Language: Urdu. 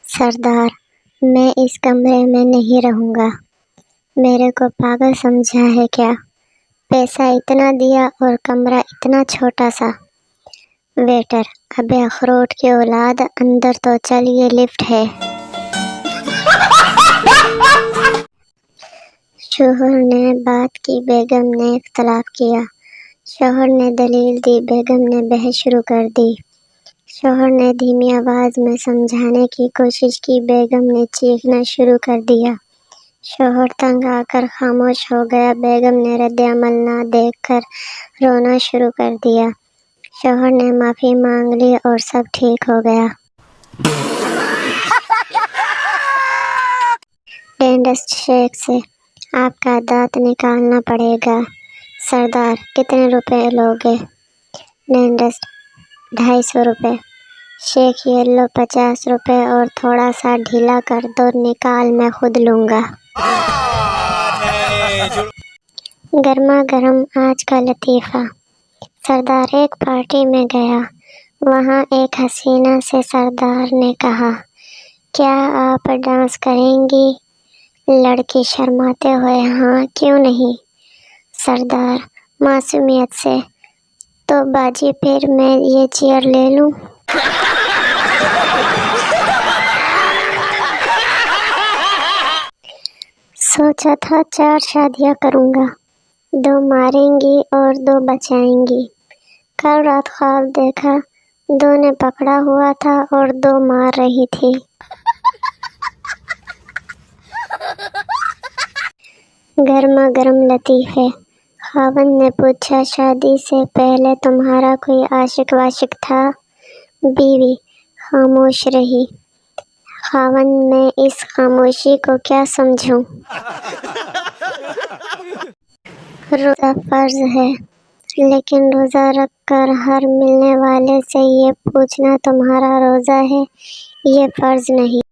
سردار، میں اس کمرے میں نہیں رہوں گا۔ میرے کو پاگل سمجھا ہے کیا؟ پیسہ اتنا دیا اور کمرہ اتنا چھوٹا سا۔ ویٹر، ابے اخروٹ کی اولاد، اندر تو چل، یہ لفٹ ہے۔ شوہر نے بات کی، بیگم نے اختلاف کیا۔ شوہر نے دلیل دی، بیگم نے بحث شروع کر دی۔ شوہر نے دھیمی آواز میں سمجھانے کی کوشش کی، بیگم نے چیخنا شروع کر دیا۔ شوہر تنگ آ کر خاموش ہو گیا، بیگم نے رد عمل نہ دیکھ کر رونا شروع کر دیا۔ شوہر نے معافی مانگ لی اور سب ٹھیک ہو گیا۔ ڈینٹسٹ شیخ سے، آپ کا دانت نکالنا پڑے گا۔ سردار، کتنے روپے لوگے؟ ڈینٹسٹ، 250 روپے۔ شیخ، یہ لو 50 روپے اور تھوڑا سا ڈھیلا کر دو، نکال میں خود لوں گا۔ گرما گرم آج کا لطیفہ۔ سردار ایک پارٹی میں گیا، وہاں ایک حسینہ سے سردار نے کہا، کیا آپ ڈانس کریں گی؟ لڑکی شرماتے ہوئے، ہاں کیوں نہیں؟ سردار معصومیت سے، تو باجی پھر میں یہ چیئر لے لوں؟ سوچا تھا 4 شادیاں کروں گا، 2 ماریں گی اور 2 بچائیں گی۔ کل رات خواب دیکھا، 2 نے پکڑا ہوا تھا اور 2 مار رہی تھی۔ گرما گرم لطیفے۔ خاوند نے پوچھا، شادی سے پہلے تمہارا کوئی عاشق واشق تھا؟ بیوی خاموش رہی۔ خاوند، میں اس خاموشی کو کیا سمجھوں؟ روزہ فرض ہے، لیکن روزہ رکھ کر ہر ملنے والے سے یہ پوچھنا تمہارا روزہ ہے، یہ فرض نہیں۔